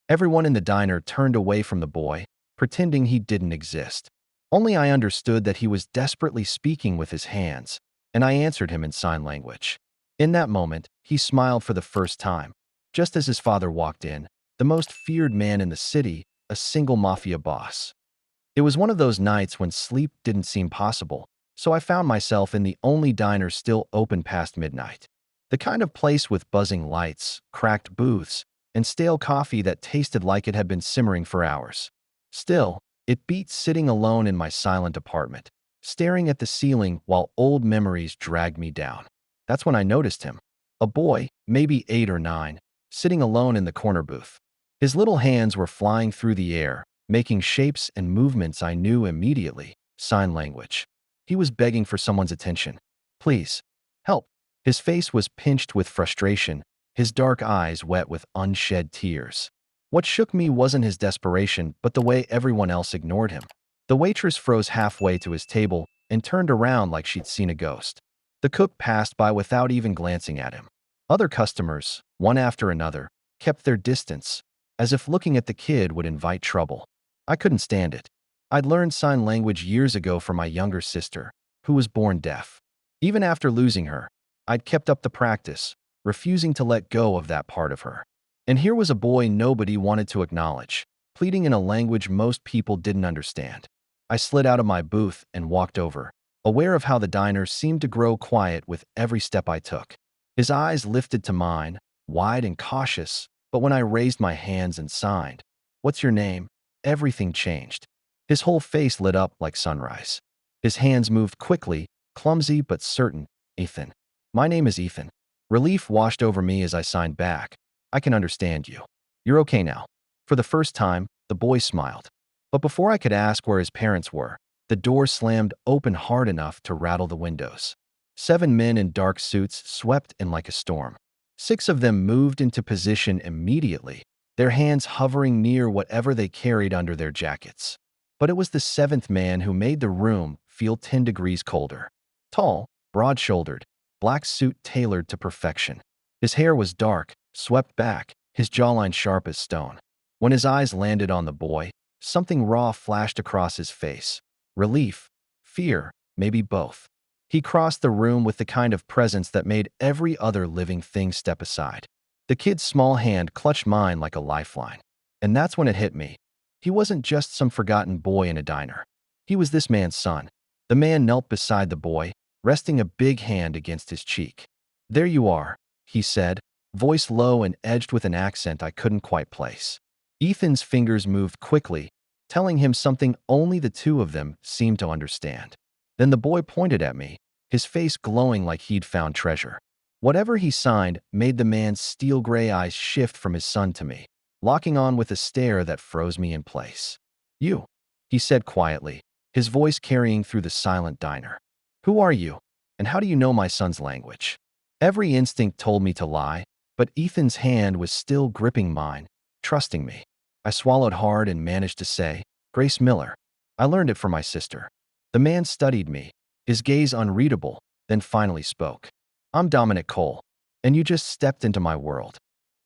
Everyone in the diner turned away from the boy, pretending he didn't exist. Only I understood that he was desperately speaking with his hands, and I answered him in sign language. In that moment, he smiled for the first time, just as his father walked in, the most feared man in the city, a single mafia boss. It was one of those nights when sleep didn't seem possible, so I found myself in the only diner still open past midnight. The kind of place with buzzing lights, cracked booths, and stale coffee that tasted like it had been simmering for hours. Still, it beat sitting alone in my silent apartment, staring at the ceiling while old memories dragged me down. That's when I noticed him. A boy, maybe 8 or 9, sitting alone in the corner booth. His little hands were flying through the air, making shapes and movements I knew immediately, sign language. He was begging for someone's attention. Please, help. His face was pinched with frustration, his dark eyes wet with unshed tears. What shook me wasn't his desperation, but the way everyone else ignored him. The waitress froze halfway to his table and turned around like she'd seen a ghost. The cook passed by without even glancing at him. Other customers, one after another, kept their distance, as if looking at the kid would invite trouble. I couldn't stand it. I'd learned sign language years ago from my younger sister, who was born deaf. Even after losing her, I'd kept up the practice, refusing to let go of that part of her. And here was a boy nobody wanted to acknowledge, pleading in a language most people didn't understand. I slid out of my booth and walked over, aware of how the diner seemed to grow quiet with every step I took. His eyes lifted to mine, wide and cautious, but when I raised my hands and signed, "What's your name?" everything changed. His whole face lit up like sunrise. His hands moved quickly, clumsy but certain. "Ethan. My name is Ethan." Relief washed over me as I signed back. "I can understand you. You're okay now." For the first time, the boy smiled. But before I could ask where his parents were, the door slammed open hard enough to rattle the windows. 7 men in dark suits swept in like a storm. 6 of them moved into position immediately, their hands hovering near whatever they carried under their jackets. But it was the 7th man who made the room feel 10 degrees colder. Tall, broad-shouldered, black suit tailored to perfection. His hair was dark, swept back, his jawline sharp as stone. When his eyes landed on the boy, something raw flashed across his face. Relief, fear, maybe both. He crossed the room with the kind of presence that made every other living thing step aside. The kid's small hand clutched mine like a lifeline. And that's when it hit me. He wasn't just some forgotten boy in a diner. He was this man's son. The man knelt beside the boy, resting a big hand against his cheek. "There you are," he said, voice low and edged with an accent I couldn't quite place. Ethan's fingers moved quickly, telling him something only the two of them seemed to understand. Then the boy pointed at me, his face glowing like he'd found treasure. Whatever he signed made the man's steel-gray eyes shift from his son to me, locking on with a stare that froze me in place. "You," he said quietly, his voice carrying through the silent diner. "Who are you, and how do you know my son's language?" Every instinct told me to lie, but Ethan's hand was still gripping mine, trusting me. I swallowed hard and managed to say, "Grace Miller. I learned it from my sister." The man studied me, his gaze unreadable, then finally spoke. "I'm Dominic Cole, and you just stepped into my world."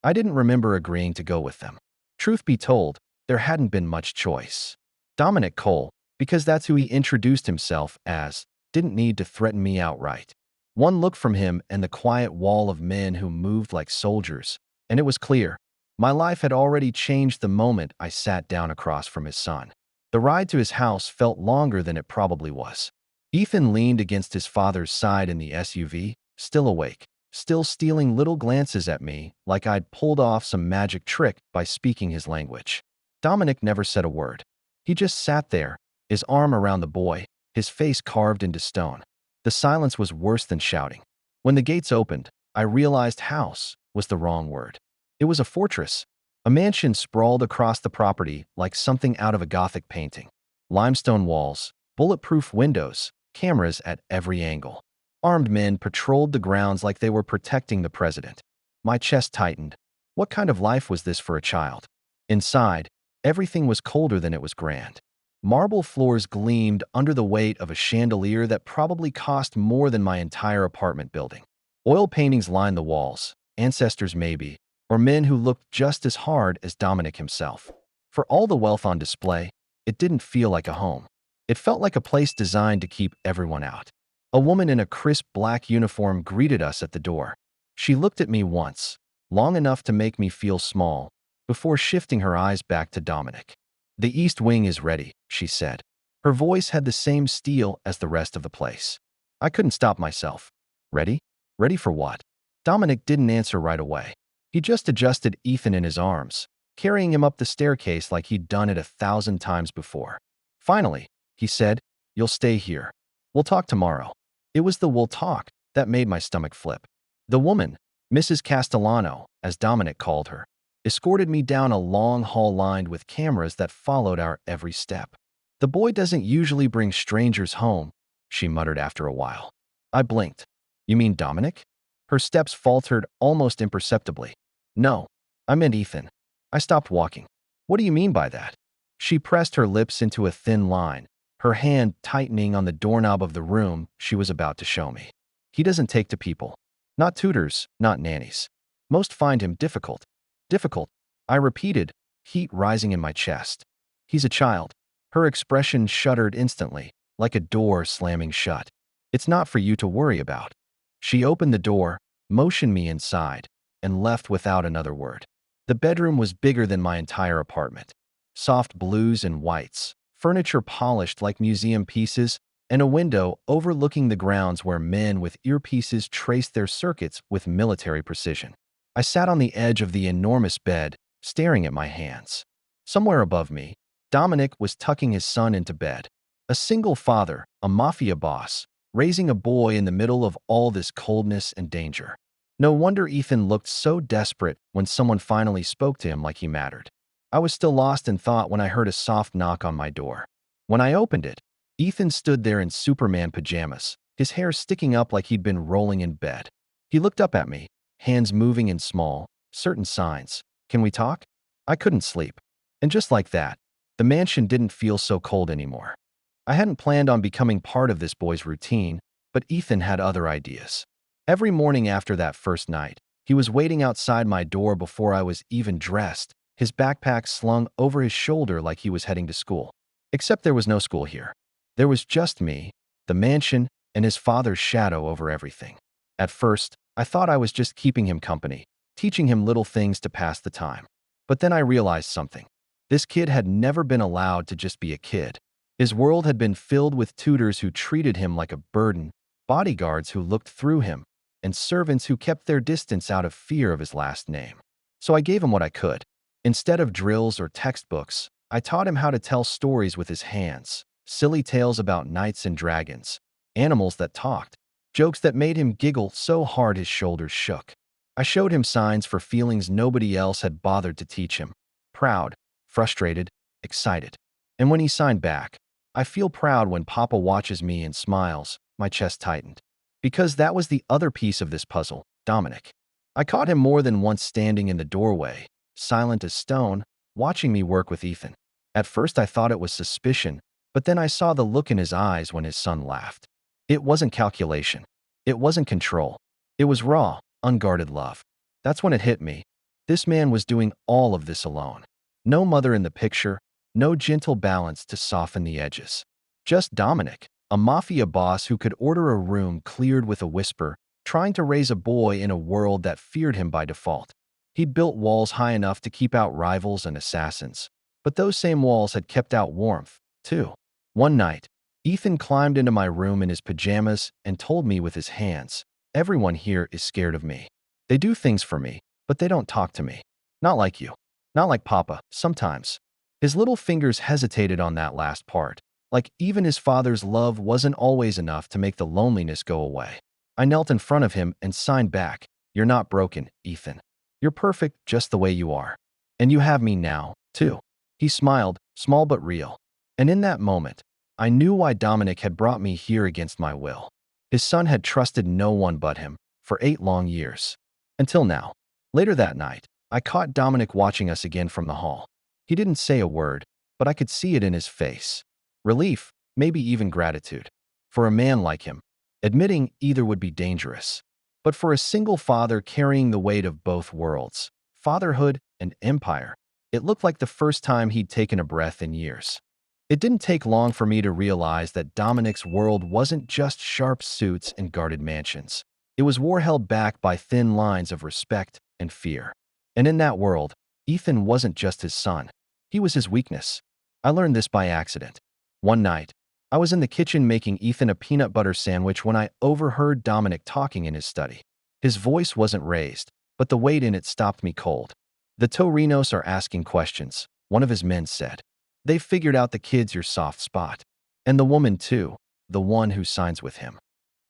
I didn't remember agreeing to go with them. Truth be told, there hadn't been much choice. Dominic Cole, because that's who he introduced himself as, didn't need to threaten me outright. One look from him and the quiet wall of men who moved like soldiers, and it was clear. My life had already changed the moment I sat down across from his son. The ride to his house felt longer than it probably was. Ethan leaned against his father's side in the SUV, still awake, still stealing little glances at me like I'd pulled off some magic trick by speaking his language. Dominic never said a word. He just sat there, his arm around the boy, his face carved into stone. The silence was worse than shouting. When the gates opened, I realized house was the wrong word. It was a fortress. A mansion sprawled across the property like something out of a Gothic painting. Limestone walls, bulletproof windows, cameras at every angle. Armed men patrolled the grounds like they were protecting the president. My chest tightened. What kind of life was this for a child? Inside, everything was colder than it was grand. Marble floors gleamed under the weight of a chandelier that probably cost more than my entire apartment building. Oil paintings lined the walls, ancestors maybe, or men who looked just as hard as Dominic himself. For all the wealth on display, it didn't feel like a home. It felt like a place designed to keep everyone out. A woman in a crisp black uniform greeted us at the door. She looked at me once, long enough to make me feel small, before shifting her eyes back to Dominic. "The East Wing is ready," she said. Her voice had the same steel as the rest of the place. I couldn't stop myself. "Ready? Ready for what?" Dominic didn't answer right away. He just adjusted Ethan in his arms, carrying him up the staircase like he'd done it 1,000 times before. Finally, he said, "You'll stay here. We'll talk tomorrow." It was the "we'll talk" that made my stomach flip. The woman, Mrs. Castellano, as Dominic called her, escorted me down a long hall lined with cameras that followed our every step. "The boy doesn't usually bring strangers home," she muttered after a while. I blinked. "You mean Dominic?" Her steps faltered almost imperceptibly. "No, I meant Ethan." I stopped walking. "What do you mean by that?" She pressed her lips into a thin line, her hand tightening on the doorknob of the room she was about to show me. "He doesn't take to people. Not tutors, not nannies. Most find him difficult." "Difficult," I repeated, heat rising in my chest. "He's a child." Her expression shuddered instantly, like a door slamming shut. "It's not for you to worry about." She opened the door, motioned me inside, and left without another word. The bedroom was bigger than my entire apartment. Soft blues and whites, furniture polished like museum pieces, and a window overlooking the grounds where men with earpieces traced their circuits with military precision. I sat on the edge of the enormous bed, staring at my hands. Somewhere above me, Dominic was tucking his son into bed. A single father, a mafia boss, raising a boy in the middle of all this coldness and danger. No wonder Ethan looked so desperate when someone finally spoke to him like he mattered. I was still lost in thought when I heard a soft knock on my door. When I opened it, Ethan stood there in Superman pajamas, his hair sticking up like he'd been rolling in bed. He looked up at me, hands moving in small, certain signs. "Can we talk?" I couldn't sleep. And just like that, the mansion didn't feel so cold anymore. I hadn't planned on becoming part of this boy's routine, but Ethan had other ideas. Every morning after that first night, he was waiting outside my door before I was even dressed, his backpack slung over his shoulder like he was heading to school. Except there was no school here. There was just me, the mansion, and his father's shadow over everything. At first, I thought I was just keeping him company, teaching him little things to pass the time. But then I realized something. This kid had never been allowed to just be a kid. His world had been filled with tutors who treated him like a burden, bodyguards who looked through him, and servants who kept their distance out of fear of his last name. So I gave him what I could. Instead of drills or textbooks, I taught him how to tell stories with his hands, silly tales about knights and dragons, animals that talked, jokes that made him giggle so hard his shoulders shook. I showed him signs for feelings nobody else had bothered to teach him: proud, frustrated, excited. And when he signed back, "I feel proud when Papa watches me and smiles," my chest tightened. Because that was the other piece of this puzzle, Dominic. I caught him more than once standing in the doorway, silent as stone, watching me work with Ethan. At first I thought it was suspicion, but then I saw the look in his eyes when his son laughed. It wasn't calculation. It wasn't control. It was raw, unguarded love. That's when it hit me. This man was doing all of this alone. No mother in the picture, no gentle balance to soften the edges. Just Dominic, a mafia boss who could order a room cleared with a whisper, trying to raise a boy in a world that feared him by default. He'd built walls high enough to keep out rivals and assassins, but those same walls had kept out warmth, too. One night, Ethan climbed into my room in his pajamas and told me with his hands, "Everyone here is scared of me. They do things for me, but they don't talk to me. Not like you. Not like Papa, sometimes." His little fingers hesitated on that last part, like even his father's love wasn't always enough to make the loneliness go away. I knelt in front of him and signed back, "You're not broken, Ethan. You're perfect just the way you are. And you have me now, too." He smiled, small but real. And in that moment, I knew why Dominic had brought me here against my will. His son had trusted no one but him for 8 long years. Until now. Later that night, I caught Dominic watching us again from the hall. He didn't say a word, but I could see it in his face. Relief, maybe even gratitude. For a man like him, admitting either would be dangerous. But for a single father carrying the weight of both worlds, fatherhood, and empire. It looked like the first time he'd taken a breath in years. It didn't take long for me to realize that Dominic's world wasn't just sharp suits and guarded mansions. It was war held back by thin lines of respect and fear. And in that world, Ethan wasn't just his son. He was his weakness. I learned this by accident. One night, I was in the kitchen making Ethan a peanut butter sandwich when I overheard Dominic talking in his study. His voice wasn't raised, but the weight in it stopped me cold. "The Torinos are asking questions," one of his men said. "They've figured out the kid's your soft spot. And the woman too, the one who signs with him."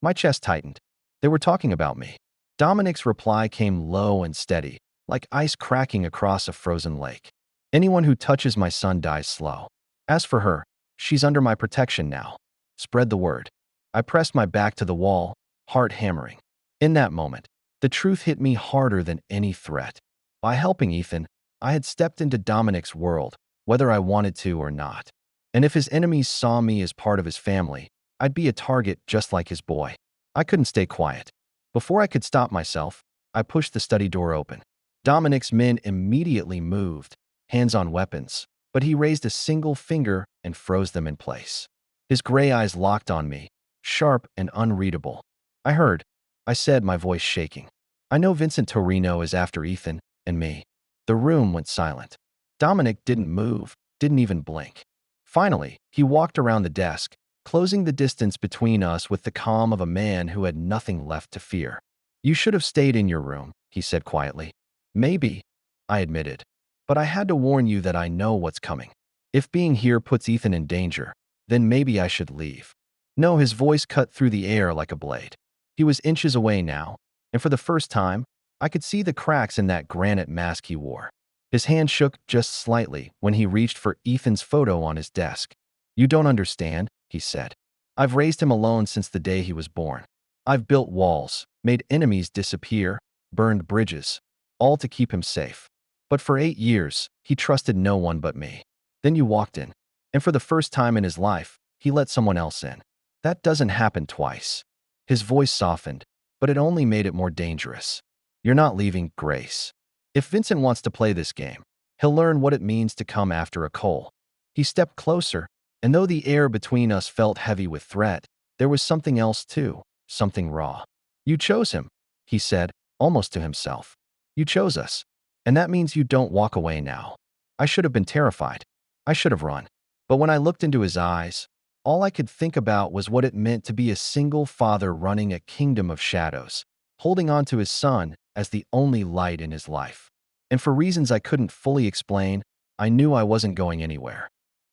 My chest tightened. They were talking about me. Dominic's reply came low and steady, like ice cracking across a frozen lake. "Anyone who touches my son dies slow. As for her, she's under my protection now. Spread the word." I pressed my back to the wall, heart hammering. In that moment, the truth hit me harder than any threat. By helping Ethan, I had stepped into Dominic's world, whether I wanted to or not. And if his enemies saw me as part of his family, I'd be a target just like his boy. I couldn't stay quiet. Before I could stop myself, I pushed the study door open. Dominic's men immediately moved, hands on weapons, but he raised a single finger and froze them in place. His gray eyes locked on me, sharp and unreadable. I said, my voice shaking. "I know Vincent Torino is after Ethan and me." The room went silent. Dominic didn't move, didn't even blink. Finally, he walked around the desk, closing the distance between us with the calm of a man who had nothing left to fear. "You should have stayed in your room," he said quietly. "Maybe," I admitted, "but I had to warn you that I know what's coming. If being here puts Ethan in danger, then maybe I should leave." No, his voice cut through the air like a blade. He was inches away now, and for the first time, I could see the cracks in that granite mask he wore. His hand shook just slightly when he reached for Ethan's photo on his desk. "You don't understand," he said. "I've raised him alone since the day he was born. I've built walls, made enemies disappear, burned bridges, all to keep him safe. But for 8 years, he trusted no one but me. Then you walked in, and for the first time in his life, he let someone else in. That doesn't happen twice." His voice softened, but it only made it more dangerous. "You're not leaving, Grace. If Vincent wants to play this game, he'll learn what it means to come after a Cole." He stepped closer, and though the air between us felt heavy with threat, there was something else too, something raw. "You chose him," he said, almost to himself. "You chose us, and that means you don't walk away now." I should have been terrified. I should have run. But when I looked into his eyes, all I could think about was what it meant to be a single father running a kingdom of shadows, holding on to his son as the only light in his life. And for reasons I couldn't fully explain, I knew I wasn't going anywhere.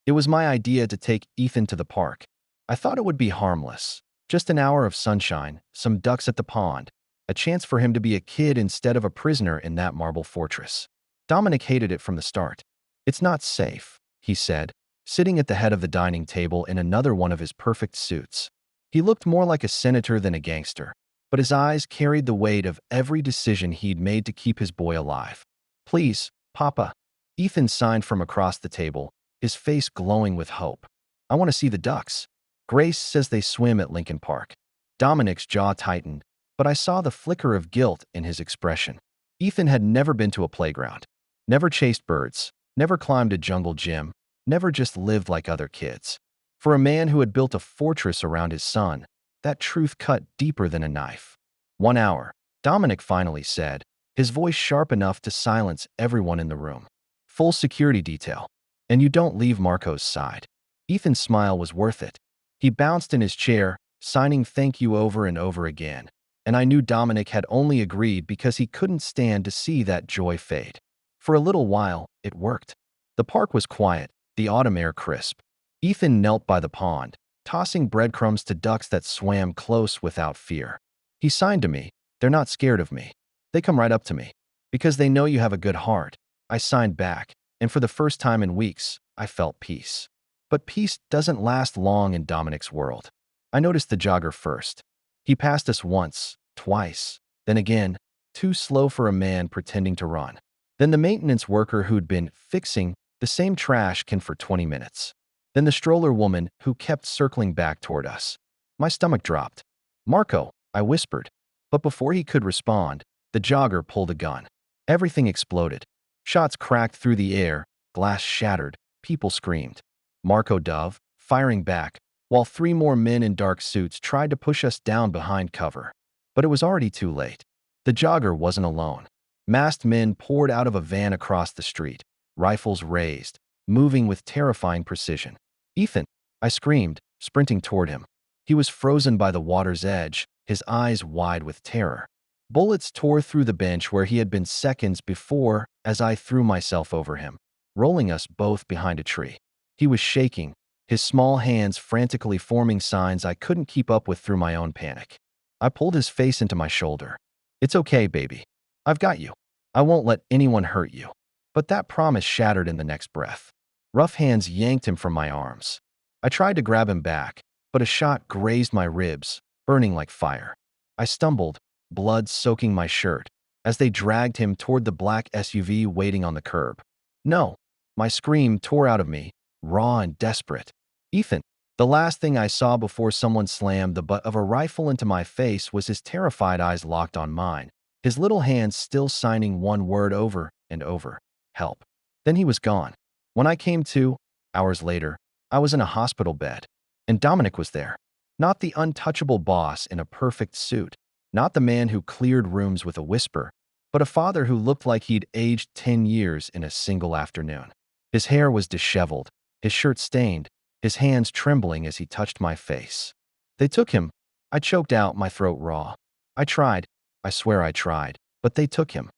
It was my idea to take Ethan to the park. I thought it would be harmless. Just an hour of sunshine, some ducks at the pond, a chance for him to be a kid instead of a prisoner in that marble fortress. Dominic hated it from the start. "It's not safe," he said, sitting at the head of the dining table in another one of his perfect suits. He looked more like a senator than a gangster, but his eyes carried the weight of every decision he'd made to keep his boy alive. "Please, Papa." Ethan signed from across the table, his face glowing with hope. "I want to see the ducks. Grace says they swim at Lincoln Park." Dominic's jaw tightened, but I saw the flicker of guilt in his expression. Ethan had never been to a playground, never chased birds, never climbed a jungle gym, never just lived like other kids. For a man who had built a fortress around his son, that truth cut deeper than a knife. "1 hour," Dominic finally said, his voice sharp enough to silence everyone in the room. "Full security detail. And you don't leave Marco's side." Ethan's smile was worth it. He bounced in his chair, signing "thank you" over and over again, and I knew Dominic had only agreed because he couldn't stand to see that joy fade. For a little while, it worked. The park was quiet, the autumn air crisp. Ethan knelt by the pond, tossing breadcrumbs to ducks that swam close without fear. He signed to me. "They're not scared of me. They come right up to me. Because they know you have a good heart." I signed back, and for the first time in weeks, I felt peace. But peace doesn't last long in Dominic's world. I noticed the jogger first. He passed us once, twice, then again, too slow for a man pretending to run. Then the maintenance worker who'd been fixing the same trash can for 20 minutes. Then the stroller woman who kept circling back toward us. My stomach dropped. "Marco," I whispered. But before he could respond, the jogger pulled a gun. Everything exploded. Shots cracked through the air, glass shattered, people screamed. Marco dove, firing back, while three more men in dark suits tried to push us down behind cover. But it was already too late. The jogger wasn't alone. Masked men poured out of a van across the street, rifles raised, moving with terrifying precision. "Ethan!" I screamed, sprinting toward him. He was frozen by the water's edge, his eyes wide with terror. Bullets tore through the bench where he had been seconds before as I threw myself over him, rolling us both behind a tree. He was shaking, his small hands frantically forming signs I couldn't keep up with through my own panic. I pulled his face into my shoulder. "It's okay, baby. I've got you. I won't let anyone hurt you." But that promise shattered in the next breath. Rough hands yanked him from my arms. I tried to grab him back, but a shot grazed my ribs, burning like fire. I stumbled, blood soaking my shirt, as they dragged him toward the black SUV waiting on the curb. "No!" My scream tore out of me, raw and desperate. "Ethan!" The last thing I saw before someone slammed the butt of a rifle into my face was his terrified eyes locked on mine, his little hands still signing one word over and over: help. Then he was gone. When I came to, hours later, I was in a hospital bed. And Dominic was there. Not the untouchable boss in a perfect suit, not the man who cleared rooms with a whisper, but a father who looked like he'd aged 10 years in a single afternoon. His hair was disheveled, his shirt stained, his hands trembling as he touched my face. "They took him." I choked out, my throat raw. "I tried. I swear I tried. But they took him."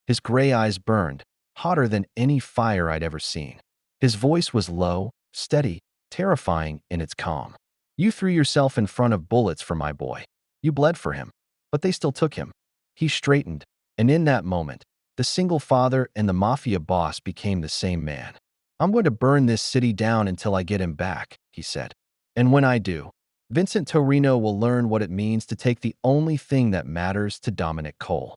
His gray eyes burned, hotter than any fire I'd ever seen. His voice was low, steady, terrifying in its calm. "You threw yourself in front of bullets for my boy. You bled for him. But they still took him." He straightened, and in that moment, the single father and the mafia boss became the same man. "I'm going to burn this city down until I get him back," he said. "And when I do, Vincent Torino will learn what it means to take the only thing that matters to Dominic Cole."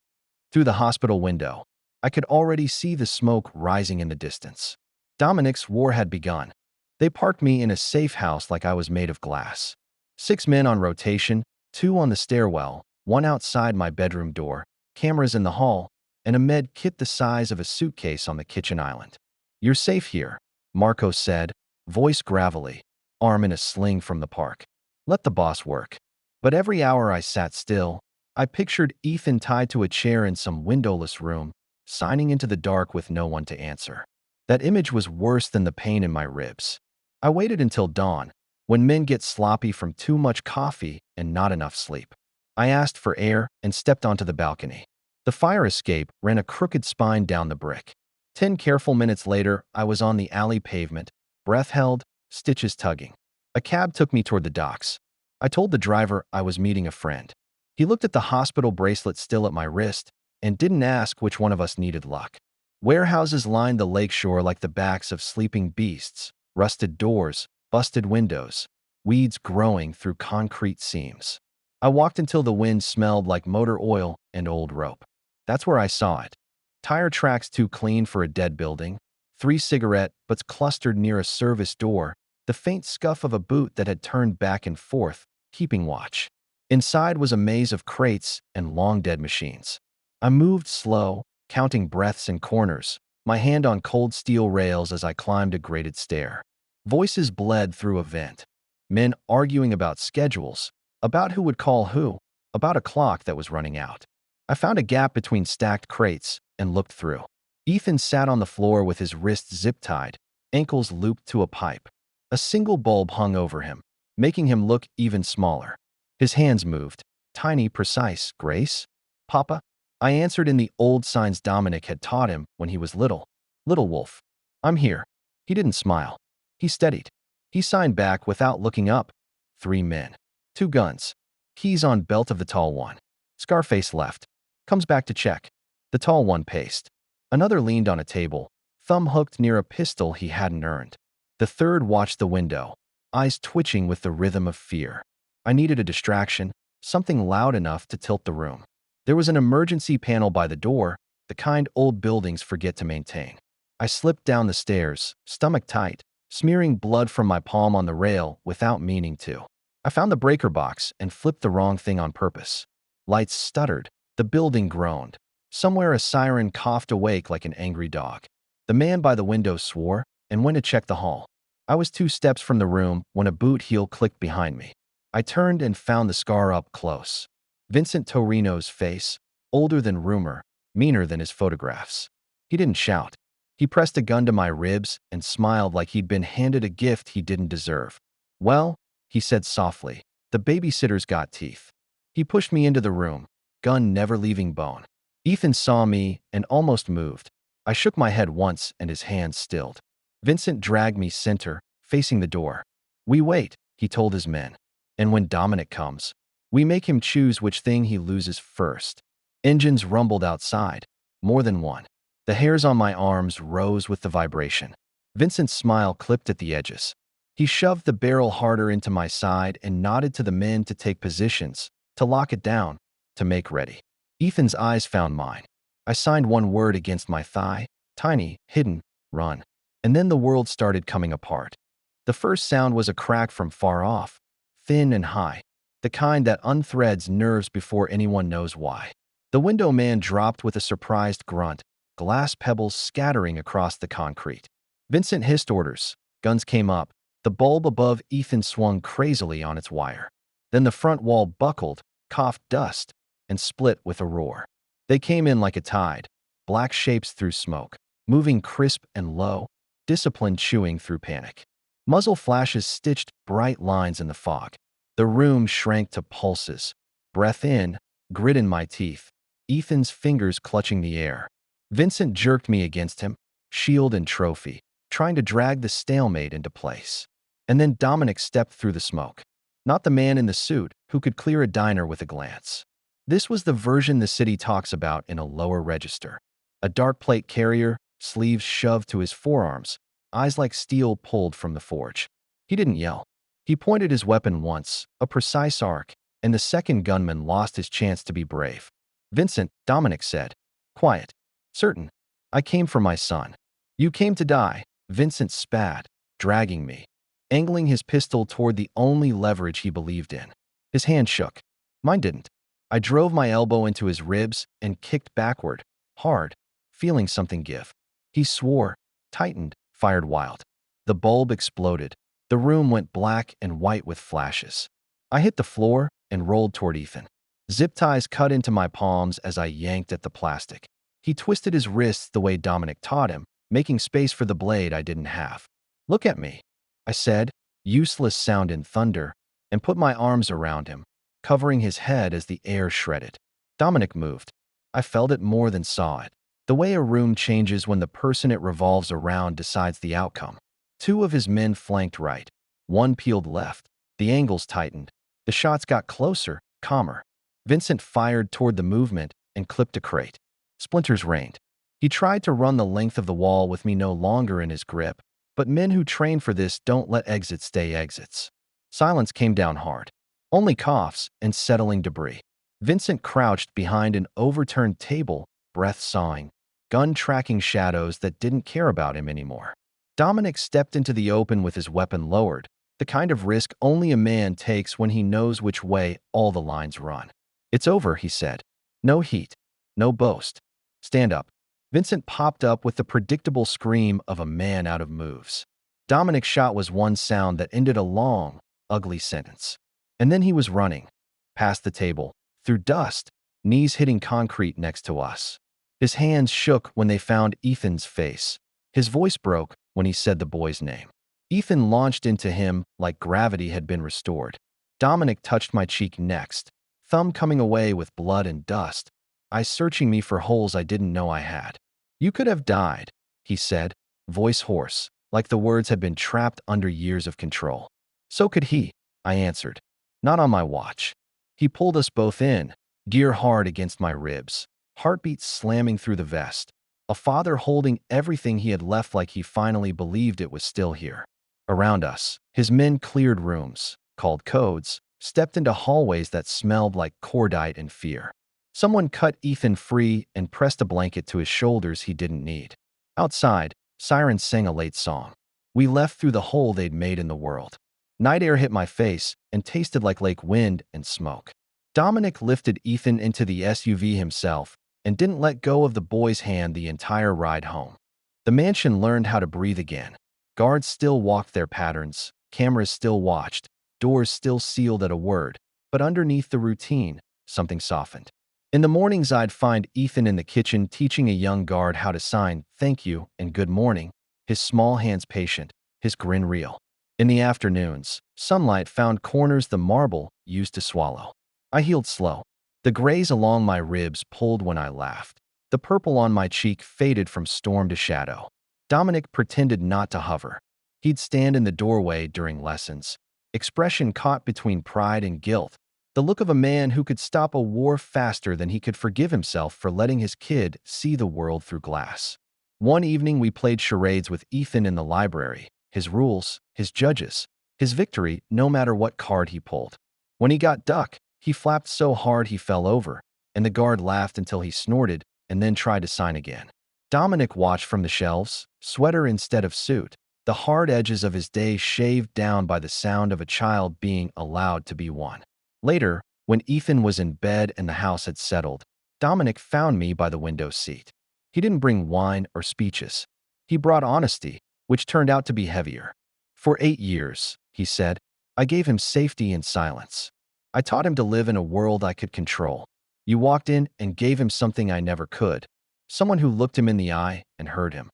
Through the hospital window, I could already see the smoke rising in the distance. Dominic's war had begun. They parked me in a safe house like I was made of glass. 6 men on rotation, 2 on the stairwell, 1 outside my bedroom door, cameras in the hall, and a med kit the size of a suitcase on the kitchen island. "You're safe here," Marco said, voice gravelly, arm in a sling from the park. "Let the boss work." But every hour I sat still, I pictured Ethan tied to a chair in some windowless room, signing into the dark with no one to answer. That image was worse than the pain in my ribs. I waited until dawn, when men get sloppy from too much coffee and not enough sleep. I asked for air and stepped onto the balcony. The fire escape ran a crooked spine down the brick. 10 careful minutes later, I was on the alley pavement, breath held, stitches tugging. A cab took me toward the docks. I told the driver I was meeting a friend. He looked at the hospital bracelet still at my wrist and didn't ask which one of us needed luck. Warehouses lined the lakeshore like the backs of sleeping beasts, rusted doors, busted windows, weeds growing through concrete seams. I walked until the wind smelled like motor oil and old rope. That's where I saw it. Tire tracks too clean for a dead building, 3 cigarette butts clustered near a service door, the faint scuff of a boot that had turned back and forth, keeping watch. Inside was a maze of crates and long-dead machines. I moved slow, counting breaths and corners, my hand on cold steel rails as I climbed a grated stair. Voices bled through a vent. Men arguing about schedules, about who would call who, about a clock that was running out. I found a gap between stacked crates and looked through. Ethan sat on the floor with his wrists zip-tied, ankles looped to a pipe. A single bulb hung over him, making him look even smaller. His hands moved. Tiny, precise. "Grace? Papa?" I answered in the old signs Dominic had taught him when he was little. "Little Wolf." "I'm here." He didn't smile. He steadied. He signed back without looking up. 3 men. 2 guns. Keys on belt of the tall one. Scarface left. Comes back to check. The tall one paced. Another leaned on a table, thumb hooked near a pistol he hadn't earned. The third watched the window, eyes twitching with the rhythm of fear. I needed a distraction, something loud enough to tilt the room. There was an emergency panel by the door, the kind old buildings forget to maintain. I slipped down the stairs, stomach tight, smearing blood from my palm on the rail without meaning to. I found the breaker box and flipped the wrong thing on purpose. Lights stuttered. The building groaned. Somewhere a siren coughed awake like an angry dog. The man by the window swore and went to check the hall. I was 2 steps from the room when a boot heel clicked behind me. I turned and found the scar up close. Vincent Torino's face, older than rumor, meaner than his photographs. He didn't shout. He pressed a gun to my ribs and smiled like he'd been handed a gift he didn't deserve. "Well," he said softly, "the babysitter's got teeth." He pushed me into the room, gun never leaving bone. Ethan saw me and almost moved. I shook my head once and his hands stilled. Vincent dragged me center, facing the door. "We wait," he told his men. "And when Dominic comes, we make him choose which thing he loses first." Engines rumbled outside, more than one. The hairs on my arms rose with the vibration. Vincent's smile clipped at the edges. He shoved the barrel harder into my side and nodded to the men to take positions, to lock it down, to make ready. Ethan's eyes found mine. I signed one word against my thigh, tiny, hidden, run. And then the world started coming apart. The first sound was a crack from far off, thin and high, the kind that unthreads nerves before anyone knows why. The window man dropped with a surprised grunt, glass pebbles scattering across the concrete. Vincent hissed orders. Guns came up. The bulb above Ethan swung crazily on its wire. Then the front wall buckled, coughed dust, and split with a roar. They came in like a tide, black shapes through smoke, moving crisp and low, discipline chewing through panic. Muzzle flashes stitched bright lines in the fog. The room shrank to pulses. Breath in, grit in my teeth, Ethan's fingers clutching the air. Vincent jerked me against him, shield and trophy, trying to drag the stalemate into place. And then Dominic stepped through the smoke. Not the man in the suit who could clear a diner with a glance. This was the version the city talks about in a lower register. A dark plate carrier, sleeves shoved to his forearms, eyes like steel pulled from the forge. He didn't yell. He pointed his weapon once, a precise arc, and the second gunman lost his chance to be brave. "Vincent," Dominic said. "Quiet. Certain. I came for my son." "You came to die," Vincent spat, dragging me, angling his pistol toward the only leverage he believed in. His hand shook. Mine didn't. I drove my elbow into his ribs and kicked backward, hard, feeling something give. He swore, tightened, fired wild. The bulb exploded. The room went black and white with flashes. I hit the floor and rolled toward Ethan. Zip ties cut into my palms as I yanked at the plastic. He twisted his wrists the way Dominic taught him, making space for the blade I didn't have. "Look at me," I said, useless sound in thunder, and put my arms around him, covering his head as the air shredded. Dominic moved. I felt it more than saw it. The way a room changes when the person it revolves around decides the outcome. 2 of his men flanked right. 1 peeled left. The angles tightened. The shots got closer, calmer. Vincent fired toward the movement and clipped a crate. Splinters rained. He tried to run the length of the wall with me no longer in his grip, but men who train for this don't let exits stay exits. Silence came down hard. Only coughs and settling debris. Vincent crouched behind an overturned table, breath sawing, gun tracking shadows that didn't care about him anymore. Dominic stepped into the open with his weapon lowered, the kind of risk only a man takes when he knows which way all the lines run. "It's over," he said. "No heat. No boast. Stand up." Vincent popped up with the predictable scream of a man out of moves. Dominic's shot was one sound that ended a long, ugly sentence. And then he was running, past the table, through dust, knees hitting concrete next to us. His hands shook when they found Ethan's face. His voice broke when he said the boy's name. Ethan launched into him like gravity had been restored. Dominic touched my cheek next, thumb coming away with blood and dust, eyes searching me for holes I didn't know I had. "You could have died," he said, voice hoarse, like the words had been trapped under years of control. "So could he," I answered. "Not on my watch." He pulled us both in, gear hard against my ribs, heartbeats slamming through the vest. A father holding everything he had left like he finally believed it was still here. Around us, his men cleared rooms, called codes, stepped into hallways that smelled like cordite and fear. Someone cut Ethan free and pressed a blanket to his shoulders he didn't need. Outside, sirens sang a late song. We left through the hole they'd made in the world. Night air hit my face and tasted like lake wind and smoke. Dominic lifted Ethan into the SUV himself, and didn't let go of the boy's hand the entire ride home. The mansion learned how to breathe again. Guards still walked their patterns, cameras still watched, doors still sealed at a word, but underneath the routine, something softened. In the mornings, I'd find Ethan in the kitchen teaching a young guard how to sign thank you and good morning, his small hands patient, his grin real. In the afternoons, sunlight found corners the marble used to swallow. I healed slow. The grays along my ribs pulled when I laughed. The purple on my cheek faded from storm to shadow. Dominic pretended not to hover. He'd stand in the doorway during lessons, expression caught between pride and guilt, the look of a man who could stop a war faster than he could forgive himself for letting his kid see the world through glass. One evening we played charades with Ethan in the library, his rules, his judges, his victory no matter what card he pulled. When he got duck, he flapped so hard he fell over, and the guard laughed until he snorted and then tried to sign again. Dominic watched from the shelves, sweater instead of suit, the hard edges of his day shaved down by the sound of a child being allowed to be one. Later, when Ethan was in bed and the house had settled, Dominic found me by the window seat. He didn't bring wine or speeches. He brought honesty, which turned out to be heavier. For 8 years, he said, I gave him safety and silence. I taught him to live in a world I could control. You walked in and gave him something I never could, someone who looked him in the eye and heard him.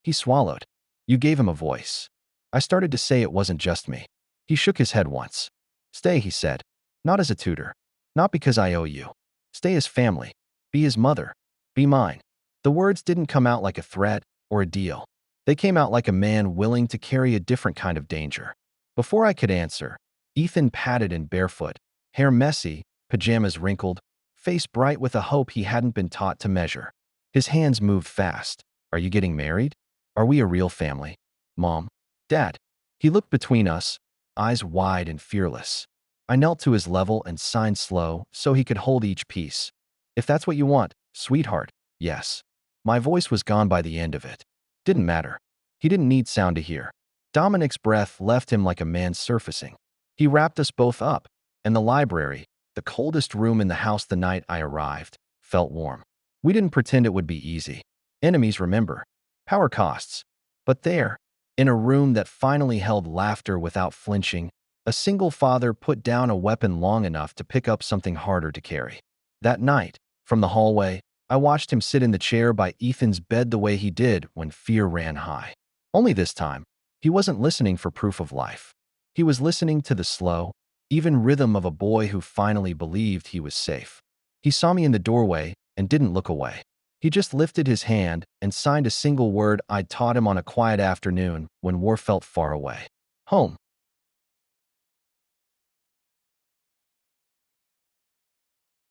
He swallowed. You gave him a voice. I started to say it wasn't just me. He shook his head once. Stay, he said. Not as a tutor. Not because I owe you. Stay as family. Be his mother. Be mine. The words didn't come out like a threat or a deal. They came out like a man willing to carry a different kind of danger. Before I could answer, Ethan padded in barefoot, hair messy, pajamas wrinkled, face bright with a hope he hadn't been taught to measure. His hands moved fast. Are you getting married? Are we a real family? Mom? Dad? He looked between us, eyes wide and fearless. I knelt to his level and signed slow so he could hold each piece. If that's what you want, sweetheart, yes. My voice was gone by the end of it. Didn't matter. He didn't need sound to hear. Dominic's breath left him like a man surfacing. He wrapped us both up, and the library, the coldest room in the house the night I arrived, felt warm. We didn't pretend it would be easy. Enemies remember. Power costs. But there, in a room that finally held laughter without flinching, a single father put down a weapon long enough to pick up something harder to carry. That night, from the hallway, I watched him sit in the chair by Ethan's bed the way he did when fear ran high. Only this time, he wasn't listening for proof of life. He was listening to the slow, even rhythm of a boy who finally believed he was safe. He saw me in the doorway and didn't look away. He just lifted his hand and signed a single word I'd taught him on a quiet afternoon when war felt far away. Home.